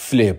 Philip,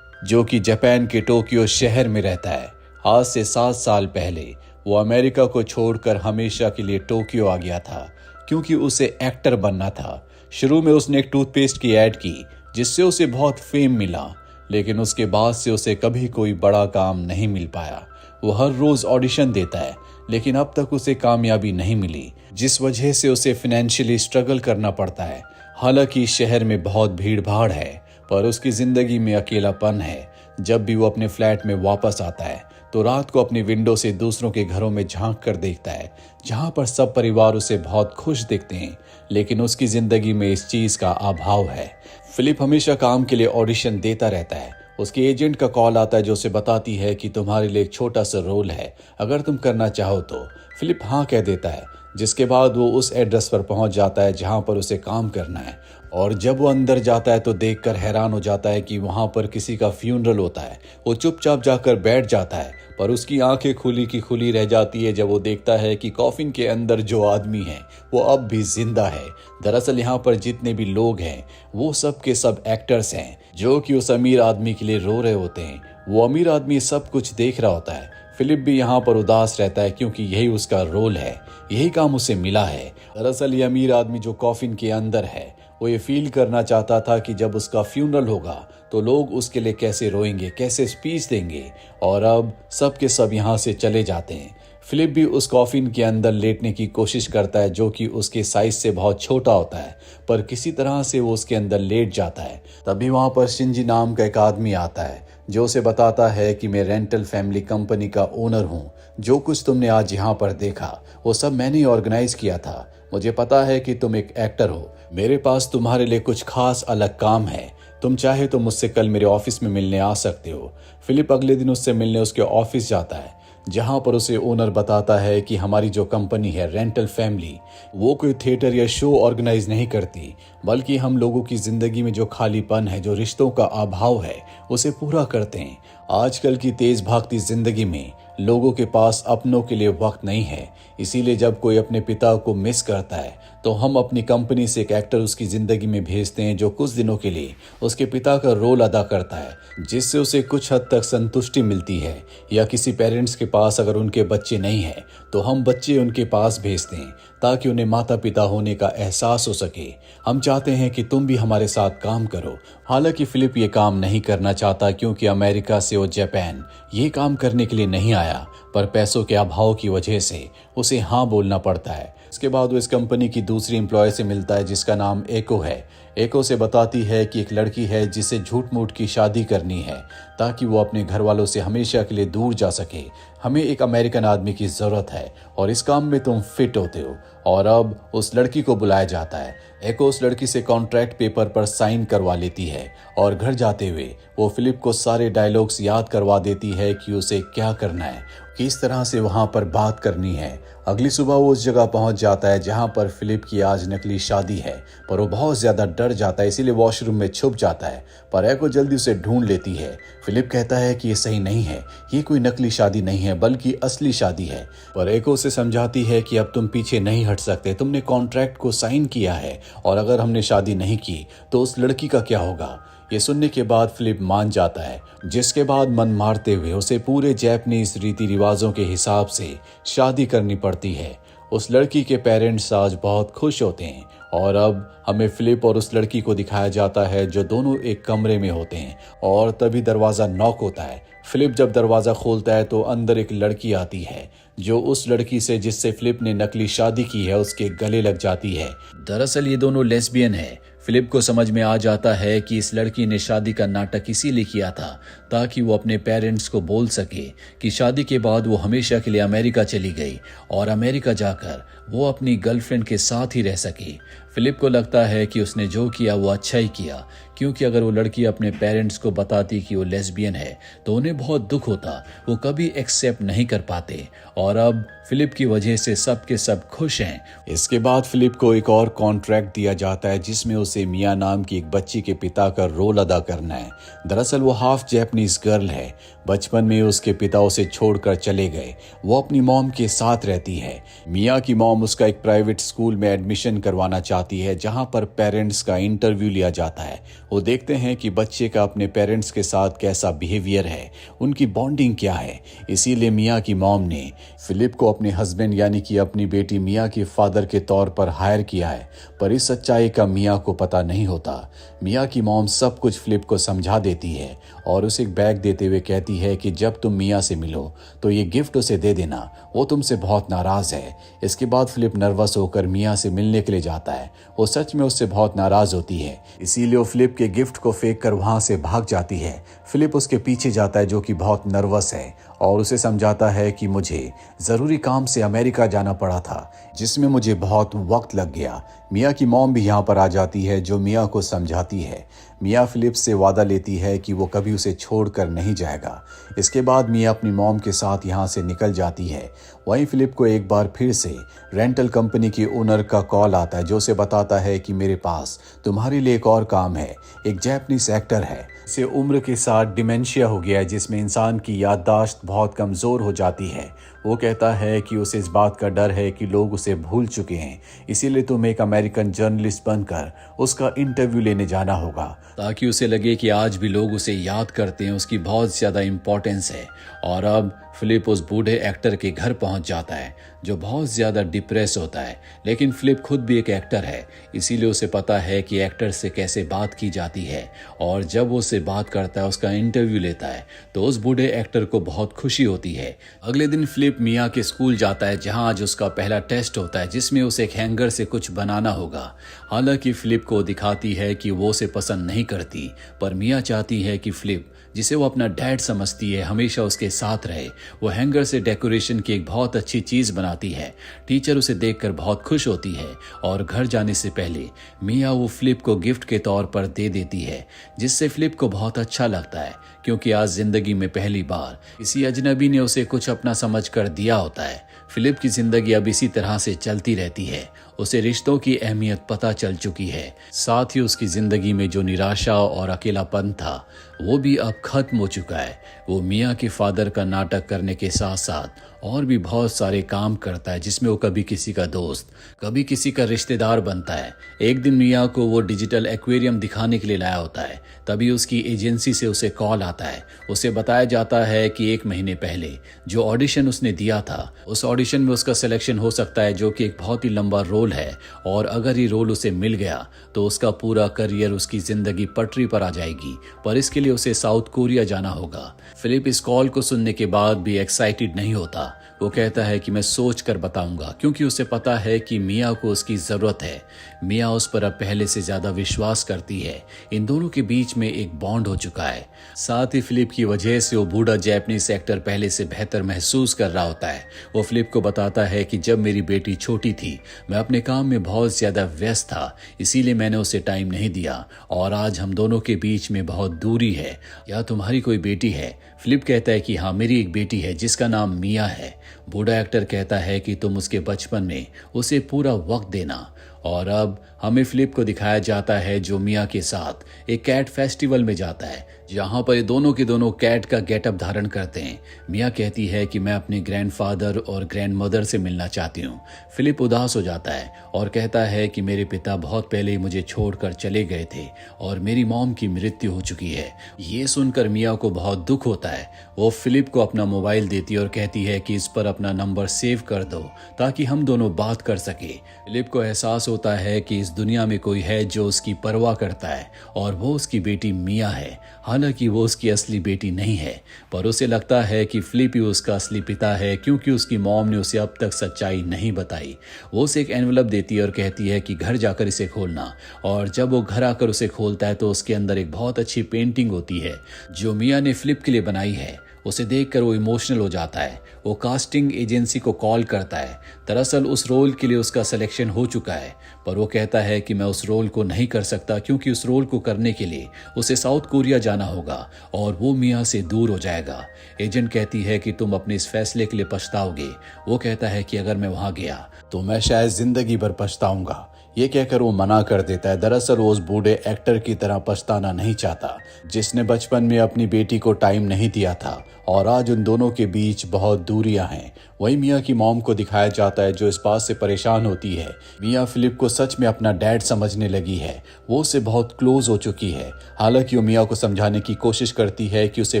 जो कि Japan के टोक्यो शहर में रहता है, आज से 7 साल पहले वो अमेरिका को छोड़कर हमेशा के लिए टोक्यो आ गया था क्योंकि उसे एक्टर बनना था। शुरू में उसने एक टूथपेस्ट की ऐड की जिससे उसे बहुत फेम मिला, लेकिन उसके बाद से उसे कभी कोई बड़ा काम नहीं मिल पाया। वो हर रोज ऑडिशन देता है लेकिन अब तक उसे कामयाबी नहीं मिली, जिस वजह से उसे फाइनेंशियली स्ट्रगल करना पड़ता है। हालांकि शहर में बहुत भीड़ भाड़ है पर उसकी जिंदगी में अकेलापन है। जब भी वो अपने फ्लैट में वापस आता है तो रात को अपनी विंडो से दूसरों के घरों में झांक कर देखता है जहां पर सब परिवार उसे बहुत खुश दिखते हैं, लेकिन उसकी जिंदगी में इस चीज का अभाव है। फिलिप हमेशा काम के लिए ऑडिशन देता रहता है। उसके एजेंट का कॉल आता है जो उसे बताती है कि तुम्हारे लिए एक छोटा सा रोल है, अगर तुम करना चाहो तो। फिलिप हाँ कह देता है, जिसके बाद वो उस एड्रेस पर पहुंच जाता है जहां पर उसे काम करना है। और जब वो अंदर जाता है तो देखकर हैरान हो जाता है कि वहां पर किसी का फ्यूनरल होता है। वो चुपचाप जाकर बैठ जाता है पर उसकी आंखें खुली की खुली रह जाती है जब वो देखता है कि कॉफिन के अंदर जो आदमी है वो अब भी जिंदा है। दरअसल यहाँ पर जितने भी लोग हैं वो सब के सब एक्टर्स हैं जो कि उस अमीर आदमी के लिए रो रहे होते हैं। वो अमीर आदमी सब कुछ देख रहा होता है। फिलिप भी यहाँ पर उदास रहता है क्योंकि यही उसका रोल है, यही काम उसे मिला है। दरअसल ये अमीर आदमी जो कॉफिन के अंदर है वो ये फील करना चाहता था कि जब उसका फ्यूनरल होगा तो लोग उसके लिए कैसे रोएंगे, कैसे स्पीच देंगे। और अब सब के सब यहाँ से चले जाते हैं। फिलिप भी उस कॉफिन के अंदर लेटने की कोशिश करता है जो कि उसके साइज से बहुत छोटा होता है, पर किसी तरह से वो उसके अंदर लेट जाता है। तभी वहां पर शिंजी नाम का एक आदमी आता है जो उसे बताता है कि मैं रेंटल फैमिली कंपनी का ओनर हूँ। जो कुछ तुमने आज यहाँ पर देखा वो सब मैंने ही ऑर्गेनाइज किया था। मुझे पता है कि तुम एक एक्टर हो, मेरे पास तुम्हारे लिए कुछ खास अलग काम है। तुम चाहे तो मुझसे कल मेरे ऑफिस में मिलने आ सकते हो। फिलिप अगले दिन उससे मिलने उसके ऑफिस जाता है जहां पर उसे ओनर बताता है कि हमारी जो कंपनी है रेंटल फैमिली, वो कोई थिएटर या शो ऑर्गेनाइज नहीं करती, बल्कि हम लोगों की जिंदगी में जो खालीपन है, जो रिश्तों का अभाव है, उसे पूरा करते हैं। आजकल की तेज भागती जिंदगी में लोगों के पास अपनों के लिए वक्त नहीं है, इसीलिए जब कोई अपने पिता को मिस करता है तो हम अपनी कंपनी से एक एक्टर उसकी जिंदगी में भेजते हैं जो कुछ दिनों के लिए उसके पिता का रोल अदा करता है, जिससे उसे कुछ हद तक संतुष्टि मिलती है। या किसी पेरेंट्स के पास अगर उनके बच्चे नहीं हैं तो हम बच्चे उनके पास भेजते हैं ताकि उन्हें माता पिता होने का एहसास हो सके। हम चाहते हैं कि तुम भी हमारे साथ काम करो। हालांकि फिलिप ये काम नहीं करना चाहता क्योंकि अमेरिका से वो जापान ये काम करने के लिए नहीं आया, पर पैसों के अभाव की वजह से उसे हाँ बोलना पड़ता है। इसके बाद वो इस कंपनी की दूसरी एम्प्लॉय से मिलता है जिसका नाम एको है। एको से बताती है कि एक लड़की है जिसे झूठ मूठ की शादी करनी है ताकि वो अपने घर वालों से हमेशा के लिए दूर जा सके। हमें एक अमेरिकन आदमी की जरूरत है और इस काम में तुम फिट होते हो। और अब उस लड़की को बुलाया जाता है। एको उस लड़की से कॉन्ट्रैक्ट पेपर पर साइन करवा लेती है और घर जाते हुए वो फिलिप को सारे डायलॉग्स याद करवा देती है कि उसे क्या करना है, किस तरह से वहां पर बात करनी है। अगली सुबह वो उस जगह पहुंच जाता है जहां पर फिलिप की आज नकली शादी है, पर वो बहुत ज्यादा डर जाता है इसीलिए वॉशरूम में छुप जाता है। पर एको जल्दी उसे ढूंढ लेती है। फिलिप कहता है कि ये सही नहीं है, ये कोई नकली शादी नहीं है बल्कि असली शादी है। पर एको उसे समझाती है कि अब तुम पीछे नहीं हट सकते, तुमने कॉन्ट्रैक्ट को साइन किया है और अगर हमने शादी नहीं की तो उस लड़की का क्या होगा। ये सुनने के बाद फिलिप मान जाता है, जिसके बाद मन मारते हुए उसे पूरे जापानीज रीति रिवाजों के हिसाब से शादी करनी पड़ती है। उस लड़की के पेरेंट्स आज बहुत खुश होते हैं और अब हमें फिलिप और उस लड़की को दिखाया जाता है जो दोनों एक कमरे में होते हैं। और तभी दरवाजा नॉक होता है। फिलिप जब दरवाजा खोलता है तो अंदर एक लड़की आती है जो उस लड़की से जिससे फिलिप ने नकली शादी की है उसके गले लग जाती है। दरअसल ये दोनों लेस्बियन है। फिलिप को समझ में आ जाता है कि इस लड़की ने शादी का नाटक इसीलिए किया था ताकि वो अपने पेरेंट्स को बोल सके कि शादी के बाद वो हमेशा के लिए अमेरिका चली गई और अमेरिका जाकर वो अपनी गर्लफ्रेंड के साथ ही रह सकी। फिलिप को लगता है कि उसने जो किया वो अच्छा ही किया, क्योंकि अगर वो लड़की अपने पेरेंट्स को बताती कि वो लेस्बियन है तो उन्हें बहुत दुख होता, वो कभी एक्सेप्ट नहीं कर पाते। और अब फिलिप की वजह से सब के सब खुश हैं। इसके बाद फिलिप को एक और कॉन्ट्रैक्ट दिया जाता है जिसमें उसे मिया नाम की एक बच्ची के पिता का रोल अदा करना है। दरअसल वो हाफ जापानीज गर्ल है। बचपन में उसके पिता उसे छोड़कर चले गए, वो अपनी मॉम के साथ रहती है। मिया की मॉम उसका एक प्राइवेट स्कूल में एडमिशन करवाना चाहती आती है जहां पर पेरेंट्स का इंटरव्यू लिया जाता है। वो देखते हैं कि बच्चे का अपने पेरेंट्स के साथ कैसा बिहेवियर है, उनकी बॉन्डिंग क्या है। इसीलिए मिया की मॉम ने फिलिप को अपने हस्बैंड यानी कि अपनी बेटी मिया के फादर के तौर पर हायर किया है। पर इस सच्चाई का मिया को पता नहीं होता। मिया की मॉम सब कुछ फिलिप को समझा देती है और उसे एक बैग देते हुए कहती है कि जब तुम मिया से मिलो तो ये गिफ्ट उसे दे देना, वो तुमसे बहुत नाराज है। इसके बाद फिलिप नर्वस होकर मिया से मिलने के लिए जाता है। वो सच में उससे बहुत नाराज होती है, इसीलिए वो फिलिप के गिफ्ट को फेंक कर वहां से भाग जाती है। फिलिप उसके पीछे जाता है जो कि बहुत नर्वस है और उसे समझाता है कि मुझे ज़रूरी काम से अमेरिका जाना पड़ा था जिसमें मुझे बहुत वक्त लग गया। मिया की मॉम भी यहाँ पर आ जाती है जो मिया को समझाती है। मिया फिलिप से वादा लेती है कि वो कभी उसे छोड़कर नहीं जाएगा। इसके बाद मिया अपनी मॉम के साथ यहाँ से निकल जाती है। वहीं फिलिप को एक बार फिर से रेंटल कंपनी के ओनर का कॉल आता है जो उसे बताता है कि मेरे पास तुम्हारे लिए एक और काम है। एक जैपनीज एक्टर है, इसे उम्र के साथ डिमेंशिया हो गया है जिसमें इंसान की याददाश्त बहुत कमज़ोर हो जाती है। वो कहता है कि उसे इस बात का डर है कि लोग उसे भूल चुके हैं, इसीलिए तुम्हें एक अमेरिकन जर्नलिस्ट बनकर उसका इंटरव्यू लेने जाना होगा ताकि उसे लगे कि आज भी लोग उसे याद करते हैं, उसकी बहुत ज़्यादा इम्पोर्टेंस है। और अब फिलिप उस बूढ़े एक्टर के घर पहुंच जाता है जो बहुत ज़्यादा डिप्रेस होता है। लेकिन फिलिप खुद भी एक एक्टर है, इसीलिए उसे पता है कि एक्टर से कैसे बात की जाती है। और जब वो उससे बात करता है, उसका इंटरव्यू लेता है, तो उस बूढ़े एक्टर को बहुत खुशी होती है। अगले दिन फिलिप मिया के स्कूल जाता है जहां आज उसका पहला टेस्ट होता है जिसमें उसे एक हैंगर से कुछ बनाना होगा। हालांकि फिलिप को दिखाती है कि वो उसे पसंद नहीं करती, पर मिया चाहती है कि फिलिप, जिसे वो अपना डैड समझती है, हमेशा उसके साथ रहे। वो हैंगर से डेकोरेशन की एक बहुत अच्छी चीज़ बनाती है। टीचर उसे देखकर बहुत खुश होती है और घर जाने से पहले मिया वो फिलिप को गिफ्ट के तौर पर दे देती है, जिससे फिलिप को बहुत अच्छा लगता है क्योंकि आज जिंदगी में पहली बार किसी अजनबी ने उसे कुछ अपना समझ कर दिया होता है। फिलिप की जिंदगी अब इसी तरह से चलती रहती है। उसे रिश्तों की अहमियत पता चल चुकी है, साथ ही उसकी जिंदगी में जो निराशा और अकेलापन था वो भी अब खत्म हो चुका है। वो मिया के फादर का नाटक करने के साथ साथ और भी बहुत सारे काम करता है जिसमें वो कभी किसी का दोस्त, कभी किसी का रिश्तेदार बनता है। एक दिन मिया को वो डिजिटल एक्वेरियम दिखाने के लिए लाया होता है, तभी उसकी एजेंसी से उसे कॉल आता है। उसे बताया जाता है कि 1 महीने पहले जो ऑडिशन उसने दिया था, उस ऑडिशन में उसका सिलेक्शन हो सकता है, जो कि एक बहुत ही लंबा रोल है। और अगर ये रोल उसे मिल गया तो उसका पूरा करियर, उसकी जिंदगी पटरी पर आ जाएगी। पर इसके लिए उसे साउथ कोरिया जाना होगा। फिलिप इस कॉल को सुनने के बाद भी एक्साइटेड नहीं होता। वो कहता है कि मैं सोच कर बताऊंगा, क्योंकि उसे पता है कि मिया को उसकी जरूरत है। मिया उस पर अब पहले से ज्यादा विश्वास करती है। इन दोनों के बीच में एक बॉन्ड हो चुका है। साथ ही फिलिप की वजह से वो बूढ़ा जैपनीज एक्टर पहले से बेहतर महसूस कर रहा होता है। वो फिलिप को बताता है कि जब मेरी बेटी छोटी थी मैं अपने काम में बहुत ज्यादा व्यस्त था, इसीलिए मैंने उसे टाइम नहीं दिया। और आज हम दोनों के बीच में बहुत दूरी है। या तुम्हारी कोई बेटी है? फिलिप कहता है कि हाँ, मेरी एक बेटी है जिसका नाम मिया है। बूढ़ा एक्टर कहता है कि तुम उसके बचपन में उसे पूरा वक्त देना। और अब हमें फिलिप को दिखाया जाता है जो मिया के साथ एक कैट फेस्टिवल में जाता है, जहां पर ये दोनों के दोनों कैट का गेटअप धारण करते हैं। मिया कहती है कि मैं अपने ग्रैंडफादर और ग्रैंडमदर से मिलना चाहती हूँ। फिलिप उदास हो जाता है और कहता है कि मेरे पिता बहुत पहले ही मुझे छोड़कर चले गए थे और मेरी मॉम की मृत्यु हो चुकी है। ये सुनकर मिया को बहुत दुख होता है। वो फिलिप को अपना मोबाइल देती है और कहती है कि इस पर अपना नंबर सेव कर दो ताकि हम दोनों बात कर सके। फिलिप को एहसास होता है कि इस दुनिया में कोई है जो उसकी परवाह करता है और वो उसकी बेटी मिया है। हालांकि वो उसकी असली बेटी नहीं है, पर उसे लगता है कि फिलिप ही उसका असली पिता है क्योंकि उसकी मॉम ने उसे अब तक सच्चाई नहीं बताई। वो उसे एक एनवलप देती है और कहती है कि घर जाकर इसे खोलना। और जब वो घर आकर उसे खोलता है तो उसके अंदर एक बहुत अच्छी पेंटिंग होती है जो मिया ने फिलिप के लिए बनाई है। उसे देखकर वो इमोशनल हो जाता है। वो कास्टिंग एजेंसी को कॉल करता है। दरअसल उस रोल के लिए उसका सिलेक्शन हो चुका है, पर वो कहता है कि मैं उस रोल को नहीं कर सकता क्योंकि उस रोल को करने के लिए उसे साउथ कोरिया जाना होगा और वो मिया से दूर हो जाएगा। एजेंट कहती है कि तुम अपने इस फैसले के लिए पछताओगे। वो कहता है कि अगर मैं वहां गया तो मैं शायद जिंदगी भर पछताऊंगा। ये कहकर वो मना कर देता है। दरअसल वो उस बूढ़े एक्टर की तरह पछताना नहीं चाहता जिसने बचपन में अपनी बेटी को टाइम नहीं दिया था और आज उन दोनों के बीच बहुत दूरियां हैं। वही मियाँ की मॉम को दिखाया जाता है जो इस बात से परेशान होती है मियाँ फिलिप को सच में अपना डैड समझने लगी है, वो उससे बहुत क्लोज हो चुकी है। हालांकि वो मियाँ को समझाने की कोशिश करती है कि उसे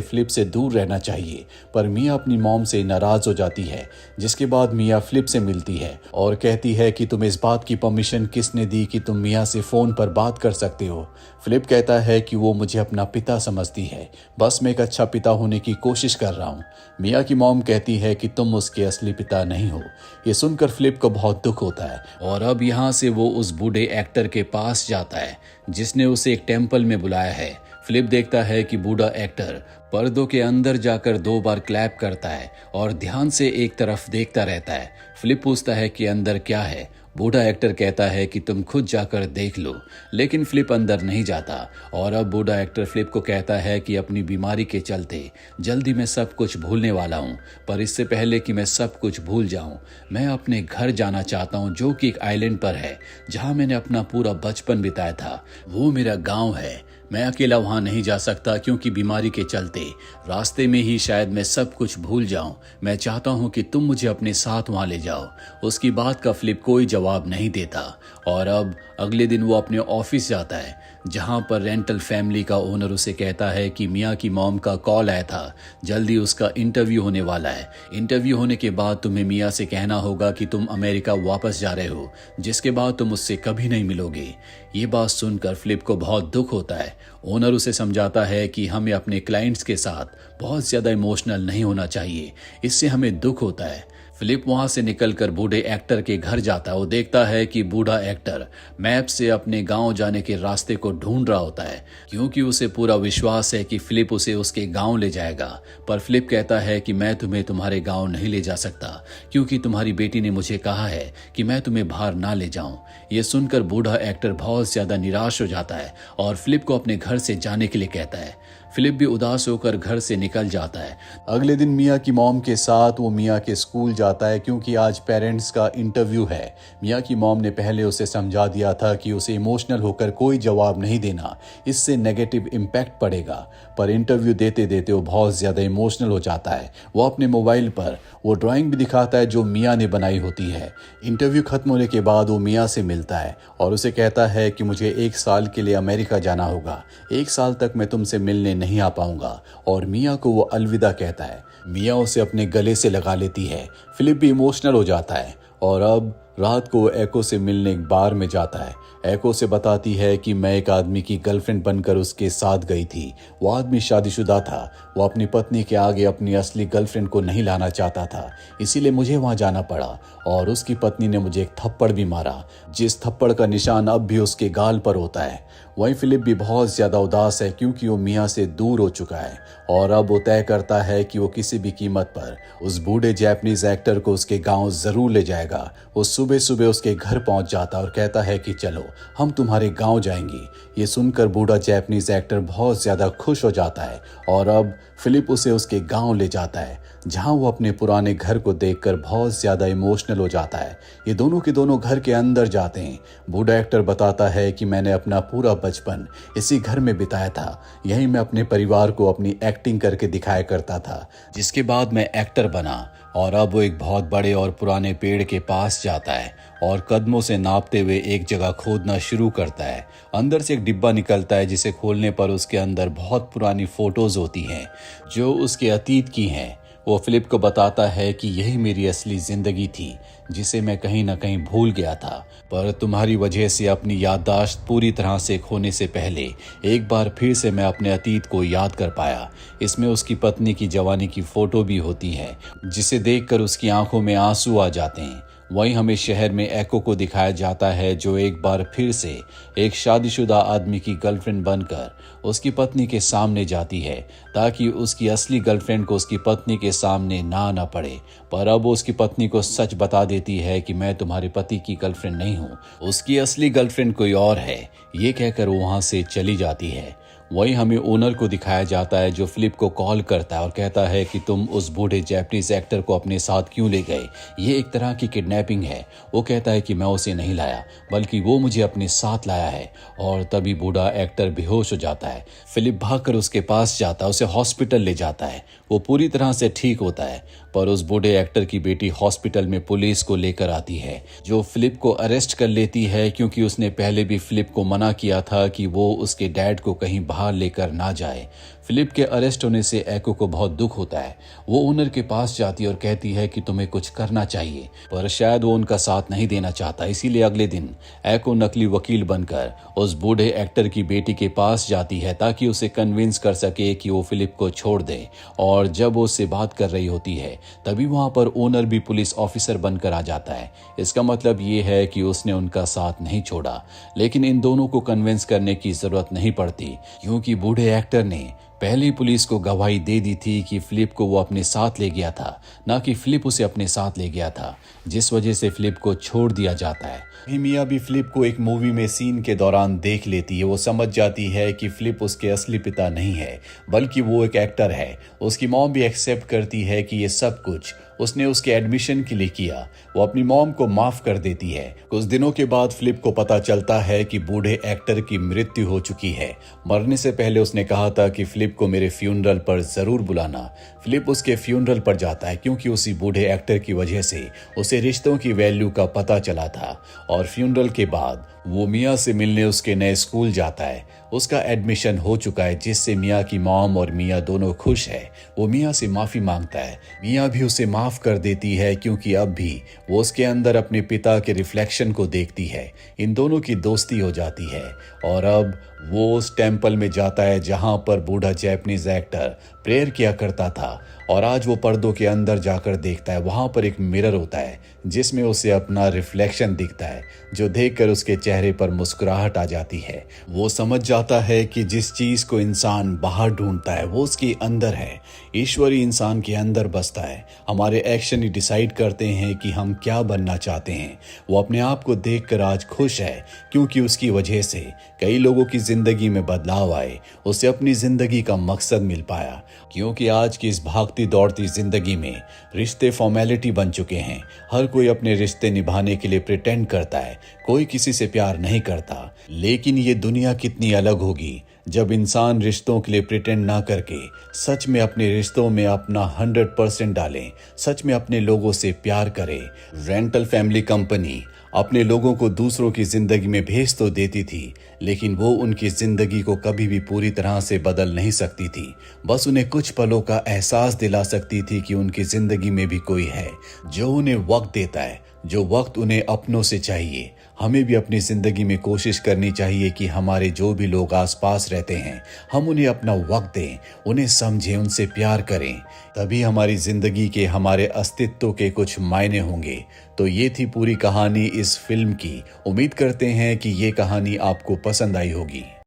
फिलिप से दूर रहना चाहिए, पर मियाँ अपनी मॉम से नाराज हो जाती है। जिसके बाद मियाँ फिलिप से मिलती है और कहती है कि तुम्हें इस बात की परमिशन किसने दी कि तुम मियाँ से फोन पर बात कर सकते हो। फिलिप कहता है कि वो मुझे अपना पिता समझती है, बस मैं एक अच्छा पिता होने की कोशिश कर रहा हूँ। मियाँ की मॉम कहती है कि तुम उसके असली पिता नहीं हो। ये सुनकर फिलिप को बहुत दुख होता है और अब यहाँ से वो उस बूढ़े एक्टर के पास जाता है जिसने उसे एक टेम्पल में बुलाया है। फिलिप देखता है कि बूढ़ा एक्टर पर्दों के अंदर जाकर 2 बार क्लैप करता है और ध्यान से एक तरफ देखता रहता है। फिलिप पूछता है कि अंदर क्या है। बूढ़ा एक्टर कहता है कि तुम खुद जाकर देख लो, लेकिन फिलिप अंदर नहीं जाता और अब बूढ़ा एक्टर फिलिप को कहता है कि अपनी बीमारी के चलते जल्दी मैं सब कुछ भूलने वाला हूँ, पर इससे पहले कि मैं सब कुछ भूल जाऊँ मैं अपने घर जाना चाहता हूँ जो कि एक आइलैंड पर है जहाँ मैंने अपना पूरा बचपन बिताया था। वो मेरा गाँव है। मैं अकेला वहां नहीं जा सकता क्योंकि बीमारी के चलते रास्ते में ही शायद मैं सब कुछ भूल जाऊं। मैं चाहता हूं कि तुम मुझे अपने साथ वहां ले जाओ। उसकी बात का फिलिप कोई जवाब नहीं देता और अब अगले दिन वो अपने ऑफिस जाता है जहां पर रेंटल फैमिली का ओनर उसे कहता है कि मियाँ की मॉम का कॉल आया था, जल्दी उसका इंटरव्यू होने वाला है। इंटरव्यू होने के बाद तुम्हें मियाँ से कहना होगा कि तुम अमेरिका वापस जा रहे हो, जिसके बाद तुम उससे कभी नहीं मिलोगे। ये बात सुनकर फिलिप को बहुत दुख होता है। ओनर उसे समझाता है कि हमें अपने क्लाइंट्स के साथ बहुत ज्यादा इमोशनल नहीं होना चाहिए, इससे हमें दुख होता है। फिलिप वहां से निकलकर बूढ़े एक्टर के घर जाता है। वो देखता है कि बूढ़ा एक्टर मैप से अपने गांव जाने के रास्ते को ढूंढ रहा होता है क्योंकि उसे पूरा विश्वास है कि फिलिप उसे उसके गांव ले जाएगा। पर फिलिप कहता है कि मैं तुम्हें तुम्हारे गांव नहीं ले जा सकता क्योंकि तुम्हारी बेटी ने मुझे कहा है कि मैं तुम्हें बाहर ना ले जाऊं। ये सुनकर बूढ़ा एक्टर बहुत ज्यादा निराश हो जाता है और फिलिप को अपने घर से जाने के लिए कहता है। फिलिप भी उदास होकर घर से निकल जाता है। अगले दिन मियाँ की मॉम के साथ वो मियाँ के स्कूल जाता है क्योंकि आज पेरेंट्स का इंटरव्यू है। मियाँ की मॉम ने पहले उसे समझा दिया था कि उसे इमोशनल होकर कोई जवाब नहीं देना, इससे नेगेटिव इम्पैक्ट पड़ेगा, पर इंटरव्यू देते देते वो बहुत ज़्यादा इमोशनल हो जाता है। वो अपने मोबाइल पर वो ड्राइंग भी दिखाता है जो मियाँ ने बनाई होती है। इंटरव्यू खत्म होने के बाद वो मियाँ से मिलता है और उसे कहता है कि मुझे 1 साल के लिए अमेरिका जाना होगा, 1 साल तक मैं तुमसे मिलने नहीं आ पाऊंगा, और मियाँ को वो अलविदा कहता है। मियाँ उसे अपने गले से लगा लेती है। फिलिप भी इमोशनल हो जाता है और अब रात को एको से मिलने एक बार में जाता है। एको से बताती है कि मैं एक आदमी की गर्लफ्रेंड बनकर उसके साथ गई थी। वो आदमी शादीशुदा था। वो अपनी पत्नी के आगे अपनी असली गर्लफ्रेंड को नहीं लाना चाहता था, इसीलिए मुझे वहां जाना पड़ा और उसकी पत्नी ने मुझे एक थप्पड़ भी मारा, जिस थप्पड़ का निशान अब भी उसके गाल पर होता है। वहीं फिलिप भी बहुत ज्यादा उदास है क्योंकि वो मियाँ से दूर हो चुका है और अब वो तय करता है कि वो किसी भी कीमत पर उस बूढ़े जापानीज एक्टर को उसके गांव जरूर ले जाएगा। वो सुबह सुबह उसके घर पहुंच जाता और कहता है कि चलो हम तुम्हारे गांव जाएंगे। ये सुनकर बूढ़ा जापानीज एक्टर बहुत ज्यादा खुश हो जाता है और अब फिलिप उसे उसके गांव ले जाता है जहां वो अपने पुराने घर को देखकर बहुत ज्यादा इमोशनल हो जाता है। ये दोनों के दोनों घर के अंदर जाते हैं। बूढ़ा एक्टर बताता है कि मैंने अपना पूरा बचपन इसी घर में बिताया था, यहीं मैं अपने परिवार को अपनी एक्टिंग करके दिखाया करता था, जिसके बाद मैं एक्टर बना। और अब वो एक बहुत बड़े और पुराने पेड़ के पास जाता है और कदमों से नापते हुए एक जगह खोदना शुरू करता है। अंदर से एक डिब्बा निकलता है जिसे खोलने पर उसके अंदर बहुत पुरानी फोटोज होती हैं जो उसके अतीत की हैं। वो फिलिप को बताता है कि यही मेरी असली जिंदगी थी जिसे मैं कहीं ना कहीं भूल गया था, पर तुम्हारी वजह से अपनी याददाश्त पूरी तरह से खोने से पहले एक बार फिर से मैं अपने अतीत को याद कर पाया। इसमें उसकी पत्नी की जवानी की फोटो भी होती है जिसे देखकर उसकी आंखों में आंसू आ जाते हैं। वहीं हमें शहर में एको को दिखाया जाता है जो एक बार फिर से एक शादीशुदा आदमी की गर्लफ्रेंड बनकर उसकी पत्नी के सामने जाती है ताकि उसकी असली गर्लफ्रेंड को उसकी पत्नी के सामने ना आना पड़े। पर अब वो उसकी पत्नी को सच बता देती है कि मैं तुम्हारे पति की गर्लफ्रेंड नहीं हूँ, उसकी असली गर्लफ्रेंड कोई और है। ये कहकर वो वहां से चली जाती है। वहीं हमें ओनर को दिखाया जाता है जो फिलिप को कॉल करता है और कहता है कि तुम उस बूढ़े जापानीज एक्टर को अपने साथ क्यों ले गए, ये एक तरह की किडनैपिंग है। वो कहता है कि मैं उसे नहीं लाया बल्कि वो मुझे अपने साथ लाया है। और तभी बूढ़ा एक्टर बेहोश हो जाता है। फिलिप भागकर उसके पास जाता है, उसे हॉस्पिटल ले जाता है। वो पूरी तरह से ठीक होता है, पर उस बूढ़े एक्टर की बेटी हॉस्पिटल में पुलिस को लेकर आती है जो फिलिप को अरेस्ट कर लेती है, क्योंकि उसने पहले भी फिलिप को मना किया था कि वो उसके डैड को कहीं बाहर लेकर ना जाए। फिलिप के अरेस्ट होने से एको को बहुत दुख होता है। वो ओनर के पास जाती है और कहती है कि तुम्हें कुछ करना चाहिए, पर शायद वो उनका साथ नहीं देना चाहता। इसीलिए अगले दिन एको नकली वकील बनकर उस बूढ़े एक्टर की बेटी के पास जाती है ताकि उसे कन्विंस कर सके कि वो फिलिप को छोड़ दे। और जब वो उससे बात कर रही होती है तभी वहां पर ओनर भी पुलिस ऑफिसर बनकर आ जाता है। इसका मतलब ये है कि उसने उनका साथ नहीं छोड़ा। लेकिन इन दोनों को कन्विंस करने की जरूरत नहीं पड़ती, क्योंकि बूढ़े एक्टर ने पहले पुलिस को गवाही दे दी थी कि फिलिप को वो अपने साथ ले गया था, ना कि फिलिप उसे अपने साथ ले गया था, जिस वजह से फिलिप को छोड़ दिया जाता है। मिया भी फिलिप को एक मूवी में सीन के दौरान देख लेती है। वो समझ जाती है कि फिलिप उसके असली पिता नहीं है बल्कि वो एक एक्टर है। उसकी मॉम भी एक्सेप्ट करती है कि ये सब कुछ उसने उसके एडमिशन के लिए किया। वो अपनी मॉम को माफ कर देती है। कुछ दिनों के बाद फिलिप को पता चलता है कि बूढ़े एक्टर की मृत्यु हो चुकी है। मरने से पहले उसने कहा था कि फिलिप को मेरे फ्यूनरल पर जरूर बुलाना। फिलिप उसके फ्यूनरल पर जाता है क्योंकि उसी बूढ़े एक्टर की वजह से उसे रिश्तों की वैल्यू का पता चला था। और फ्यूनरल के बाद वो मिया से मिलने उसके नए स्कूल जाता है। उसका एडमिशन हो चुका है, जिससे मिया की मॉम और मिया दोनों खुश है। वो मिया से माफी मांगता है। मिया भी उसे माफ कर देती है क्योंकि अब भी वो उसके अंदर अपने पिता के रिफ्लेक्शन को देखती है। इन दोनों की दोस्ती हो जाती है और अब वो उस टेम्पल में जाता है जहां पर बूढ़ा जापानीज एक्टर प्रेयर किया करता था। और आज वो पर्दों के अंदर जाकर देखता है, वहां पर एक मिरर होता है जिसमें उसे अपना रिफ्लेक्शन दिखता है, जो देखकर उसके चेहरे पर मुस्कुराहट आ जाती है। वो समझ जाता है कि जिस चीज को इंसान बाहर ढूंढता है वो उसके अंदर है। ईश्वर ही इंसान के अंदर बसता है। हमारे एक्शन ही डिसाइड करते हैं कि हम क्या बनना चाहते हैं। वो अपने आप को देखकर आज खुश है क्योंकि उसकी वजह से कई लोगों की जिंदगी में बदलाव आए। उसे अपनी जिंदगी का मकसद मिल पाया, क्योंकि आज की इस भागती दौड़ती जिंदगी में रिश्ते फॉर्मेलिटी बन चुके हैं। हर कोई अपने रिश्ते निभाने के लिए प्रिटेंड करता है। कोई किसी से प्यार नहीं करता। लेकिन ये दुनिया कितनी अलग होगी जब इंसान रिश्तों के लिए प्रिटेंड ना करके सच में अपने रिश्तों में अपना 100% डालें, सच में अपने लोगों से प्यार करें। रेंटल फैमिली कंपनी अपने लोगों को दूसरों की जिंदगी में भेज तो देती थी, लेकिन वो उनकी जिंदगी को कभी भी पूरी तरह से बदल नहीं सकती थी। बस उन्हें कुछ पलों का एहसास दिला सकती थी कि उनकी जिंदगी में भी कोई है जो उन्हें वक्त देता है, जो वक्त उन्हें अपनों से चाहिए। हमें भी अपनी जिंदगी में कोशिश करनी चाहिए कि हमारे जो भी लोग आसपास रहते हैं हम उन्हें अपना वक्त दें, उन्हें समझें, उनसे प्यार करें। तभी हमारी जिंदगी के, हमारे अस्तित्व के कुछ मायने होंगे। तो ये थी पूरी कहानी इस फिल्म की। उम्मीद करते हैं कि ये कहानी आपको पसंद आई होगी।